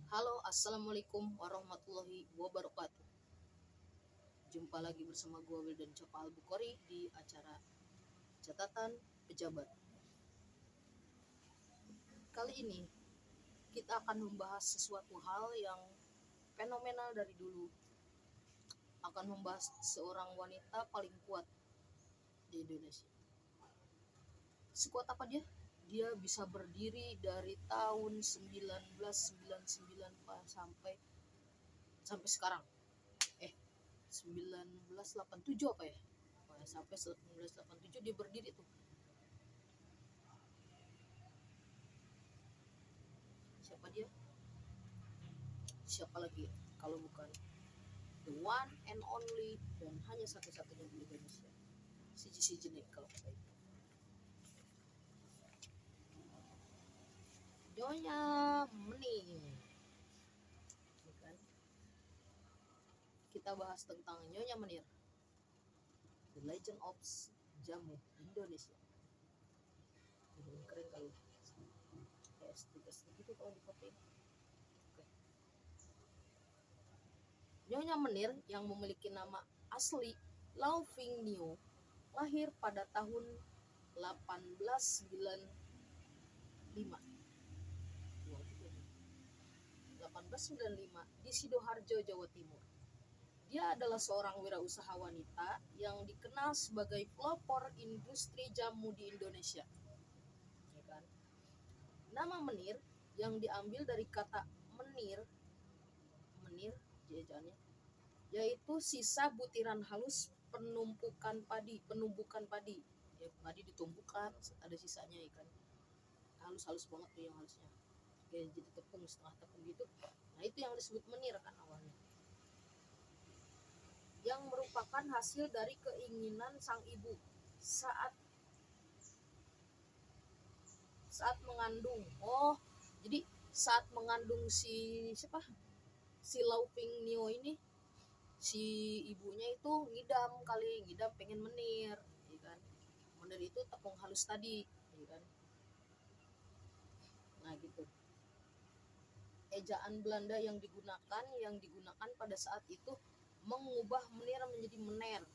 Halo, assalamualaikum warahmatullahi wabarakatuh. Jumpa lagi bersama gue Wildan Copa Al Bukhari di acara catatan pejabat. Kali ini kita akan membahas sesuatu hal yang fenomenal dari dulu. Akan membahas seorang wanita paling kuat di Indonesia. Sekuat apa dia? Dia bisa berdiri dari tahun 1999 sampai sekarang. 1987 apa ya? Sampai 1987 dia berdiri tuh. Siapa dia? Siapa lagi kalau bukan the one and only dan hanya satu-satunya di Indonesia, si Jenik kalau kata itu. Nyonya Mening. Kan? Kita bahas tentang Nyonya Menir, The Legend of Jamu Indonesia. Keren kali. Tugas gitu kalau di kopi. Nyonya Menir yang memiliki nama asli Lau Fing Nio lahir pada tahun 1895 di Sidoarjo, Jawa Timur. Dia adalah seorang wirausaha wanita yang dikenal sebagai pelopor industri jamu di Indonesia. Ya kan? Nama Menir yang diambil dari kata menir jajannya, yaitu sisa butiran halus penumbukan padi. Ya, padi ditumbukan, ada sisanya ikan. Halus-halus banget tuh yang halusnya. Kayak jadi tepung, setengah tepung gitu. Nah, itu yang disebut menir kan awalnya. Yang merupakan hasil dari keinginan sang ibu saat mengandung. Jadi saat mengandung si Lau Fing Nio ini, si ibunya itu ngidam pengen menir, ya kan? Menir itu tepung halus tadi, ya kan? Nah gitu. Ejaan Belanda yang digunakan pada saat itu mengubah menir menjadi mener,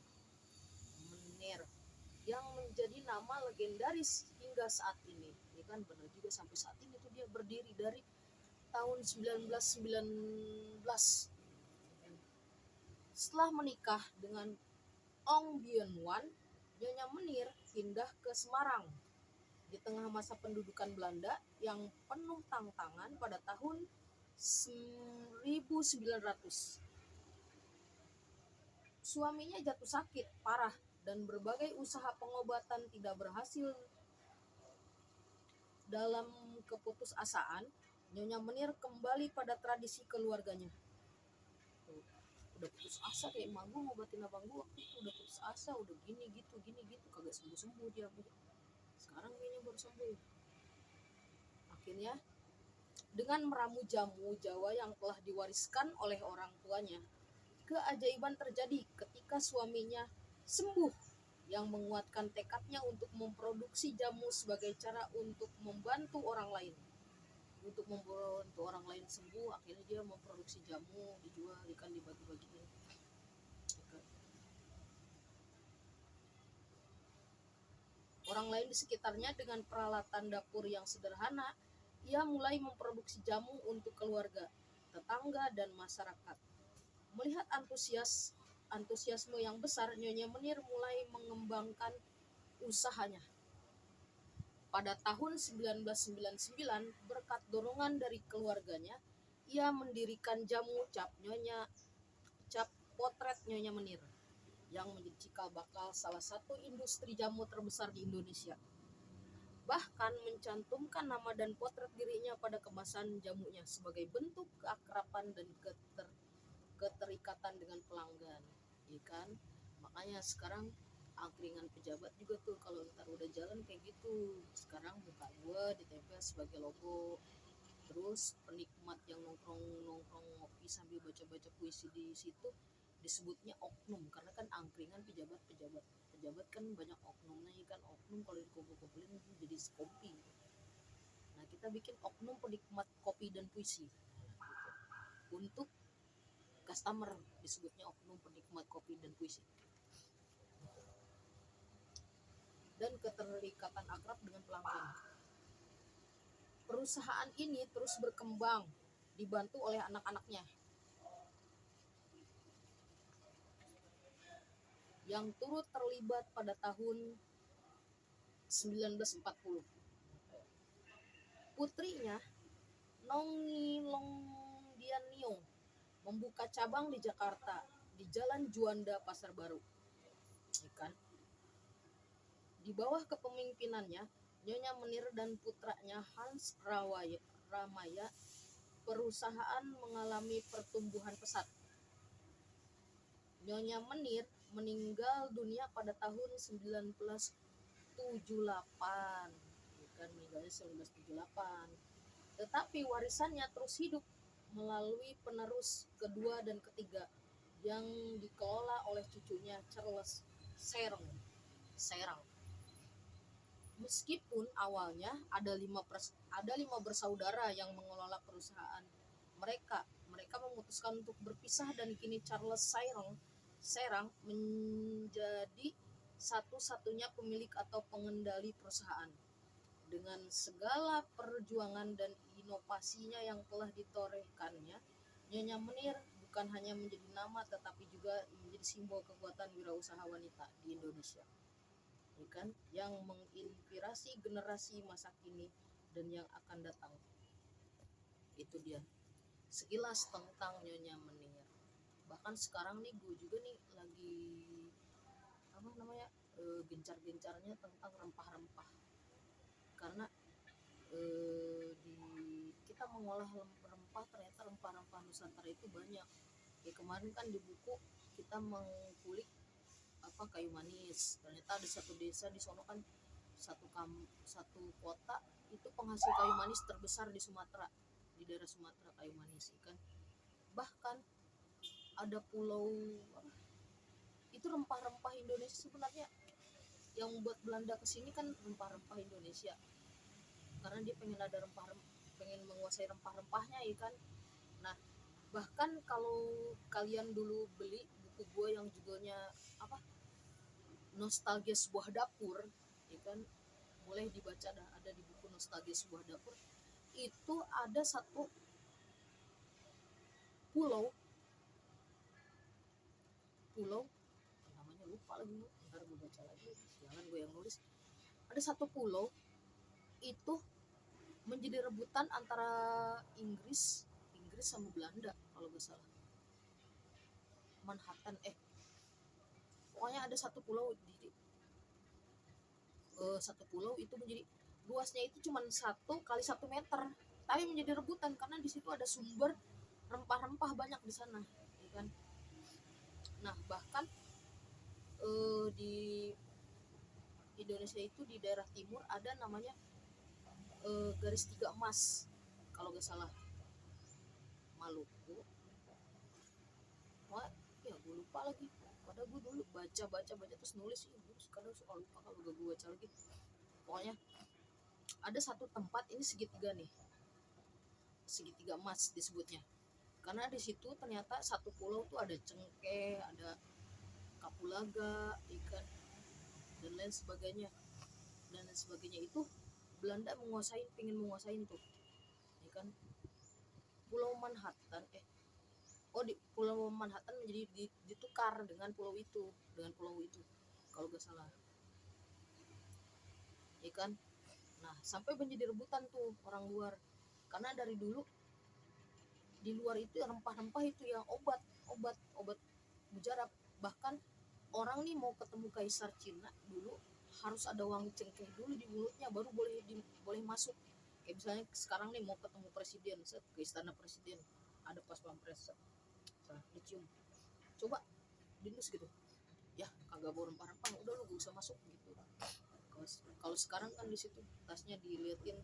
yang menjadi nama legendaris hingga saat ini. Ini kan benar juga, sampai saat ini tuh dia berdiri dari tahun 1919. Setelah menikah dengan Ong Byun Wan, Nyonya Menir pindah ke Semarang di tengah masa pendudukan Belanda yang penuh tantangan pada tahun 1900. Suaminya jatuh sakit parah dan berbagai usaha pengobatan tidak berhasil. Dalam keputusasaan, Nyonya Menir kembali pada tradisi keluarganya. Udah putus asa, kayak emak gue ngobatin abang gue waktu itu, udah putus asa, udah gini gitu kagak sembuh dia. Sekarang kayaknya baru sembuh. Akhirnya dengan meramu jamu Jawa yang telah diwariskan oleh orang tuanya, keajaiban terjadi ketika suaminya sembuh, yang menguatkan tekadnya untuk memproduksi jamu sebagai cara untuk membantu orang lain. Untuk membantu orang lain sembuh, akhirnya dia memproduksi jamu, dijual, ikan dibagi-bagiin. Orang lain di sekitarnya dengan peralatan dapur yang sederhana, ia mulai memproduksi jamu untuk keluarga, tetangga, dan masyarakat. Melihat antusiasme yang besar, Nyonya Menir mulai mengembangkan usahanya. Pada tahun 1999, berkat dorongan dari keluarganya, ia mendirikan jamu cap potret Nyonya Menir, yang menjadi cikal bakal salah satu industri jamu terbesar di Indonesia. Bahkan mencantumkan nama dan potret dirinya pada kemasan jamunya sebagai bentuk keakraban dan keterikatan dengan pelanggan, ya kan? Makanya sekarang angkringan pejabat juga tuh kalau ntar udah jalan kayak gitu, sekarang muka gue ditempel sebagai logo. Terus penikmat yang nongkrong ngopi sambil baca puisi di situ disebutnya oknum, karena kan angkringan pejabat kan banyak oknumnya, kan oknum kalau dikumpul-kumpulin jadi kopi. Nah, kita bikin oknum penikmat kopi dan puisi. untuk customer, disebutnya oknum penikmat kopi dan puisi. Dan keterikatan akrab dengan pelanggan. Perusahaan ini terus berkembang, dibantu oleh anak-anaknya yang turut terlibat pada tahun 1940. Putrinya, Nongi Longdianiong, membuka cabang di Jakarta di Jalan Juanda, Pasar Baru. Di bawah kepemimpinannya Nyonya Menir dan putranya Hans Ramaya, perusahaan mengalami pertumbuhan pesat. Nyonya Menir meninggal dunia pada tahun 1978. Meninggalnya 1978. Tetapi warisannya terus hidup melalui penerus kedua dan ketiga yang dikelola oleh cucunya Charles Serang. Meskipun awalnya ada lima bersaudara yang mengelola perusahaan, mereka memutuskan untuk berpisah dan kini Charles Serang menjadi satu-satunya pemilik atau pengendali perusahaan. Dengan segala perjuangan dan inovasinya yang telah ditorehkannya, Nyonya Menir bukan hanya menjadi nama tetapi juga menjadi simbol kekuatan wirausaha wanita di Indonesia, yang menginspirasi generasi masa kini dan yang akan datang. Itu dia sekilas tentang Nyonya Menir. Bahkan sekarang nih gue juga nih lagi gencar-gencarnya tentang rempah-rempah, karena kita mengolah rempah, ternyata rempah-rempah Nusantara itu banyak. Kemarin kan di buku kita mengkulik kayu manis, ternyata ada satu desa di sono kan, satu kota itu penghasil kayu manis terbesar di Sumatera, di daerah Sumatera, kayu manis kan. Bahkan ada pulau itu rempah-rempah Indonesia sebenarnya. Yang buat Belanda kesini kan rempah-rempah Indonesia, karena dia pengen menguasai rempah-rempahnya kan. Nah, bahkan kalau kalian dulu beli buku gue yang judulnya Nostalgia Sebuah Dapur, kan, boleh dibaca, ada di buku Nostalgia Sebuah Dapur. Itu ada satu pulau namanya lupa lagi, ntar gue baca lagi, jangan gue yang nulis. Ada satu pulau itu menjadi rebutan antara Inggris sama Belanda kalau gak salah. Manhattan, pokoknya ada satu pulau itu menjadi luasnya itu cuma 1 kali 1 meter, tapi menjadi rebutan karena di situ ada sumber rempah-rempah banyak di sana, kan. Nah, bahkan di Indonesia itu di daerah timur ada namanya garis 3 emas kalau gak salah, Maluku. Gue lupa lagi, padahal gue dulu baca terus nulis, kadang suka lupa kalau gak gue baca lagi. Pokoknya ada satu tempat, ini segitiga emas disebutnya, karena di situ ternyata satu pulau tuh ada cengkeh, ada kapulaga, ikan, dan lain sebagainya. Itu Belanda pengen menguasai tuh, kan. Pulau Manhattan di Pulau Manhattan menjadi ditukar dengan pulau itu kalau gak salah, kan. Nah, sampai menjadi rebutan tuh orang luar, karena dari dulu di luar itu rempah-rempah itu yang obat mujarab. Bahkan orang nih mau ketemu kaisar Cina dulu harus ada wangi cengkeh dulu di mulutnya baru boleh masuk. Kayak misalnya sekarang nih mau ketemu presiden, ke istana presiden, ada pas pampres, dicium, coba diinus gitu, ya kagak bawa rempah-rempah, udah lu gak usah masuk gitu. Kalau sekarang kan di situ tasnya diliatin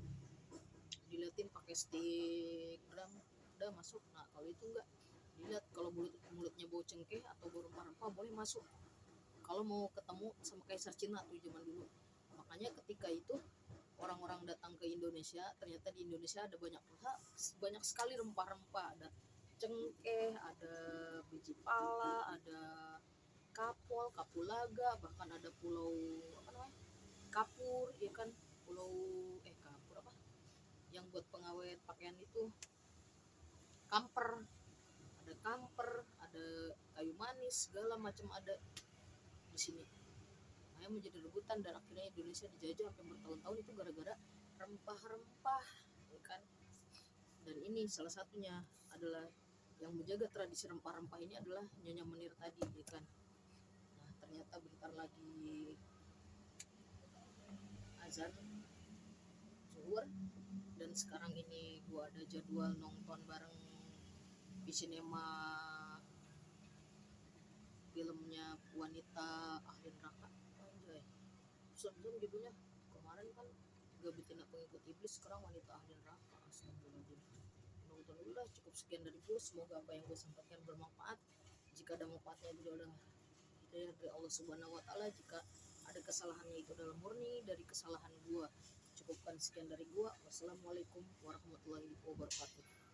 pakai stick gram, udah masuk. Nah, kalau itu enggak dilihat, kalau mulutnya bau cengkeh atau bau rempah-rempah boleh masuk. Kalau mau ketemu sama kaisar Cina tuh zaman dulu. Makanya ketika itu orang-orang datang ke Indonesia, ternyata di Indonesia ada banyak sekali rempah-rempah, ada cengkeh, ada biji pala, ada kapol, kapulaga, bahkan ada pulau apa namanya, kapur, ya kan, pulau kapur apa, yang buat pengawet pakaian itu, kamper, ada kamper, ada kayu manis, segala macam ada di sini. Makanya menjadi rebutan dan akhirnya Indonesia dijajah sampai bertahun-tahun itu gara-gara rempah-rempah, ya kan. Dan ini salah satunya adalah yang menjaga tradisi rempah-rempah ini adalah Nyonya Menir tadi, ya kan. Nah, ternyata bentar lagi azan zuhur, dan sekarang ini gua ada jadwal nonton bareng di sinema filmnya Wanita Ahli Neraka. Anjay, serem judulnya. Kemarin kan Tiga Betina Pengikut Iblis, sekarang Wanita Ahli Neraka. Astagfirullahaladzim. Nonton dulu lah, cukup sekian dari gue. Semoga apa yang gue sampaikan bermanfaat. Jika ada manfaatnya itu adalah hidayah dari Allah Subhanahu wa Ta'ala. Jika ada kesalahannya itu adalah murni dari kesalahan gue. Cukupkan sekian dari gue. Wassalamualaikum warahmatullahi wabarakatuh.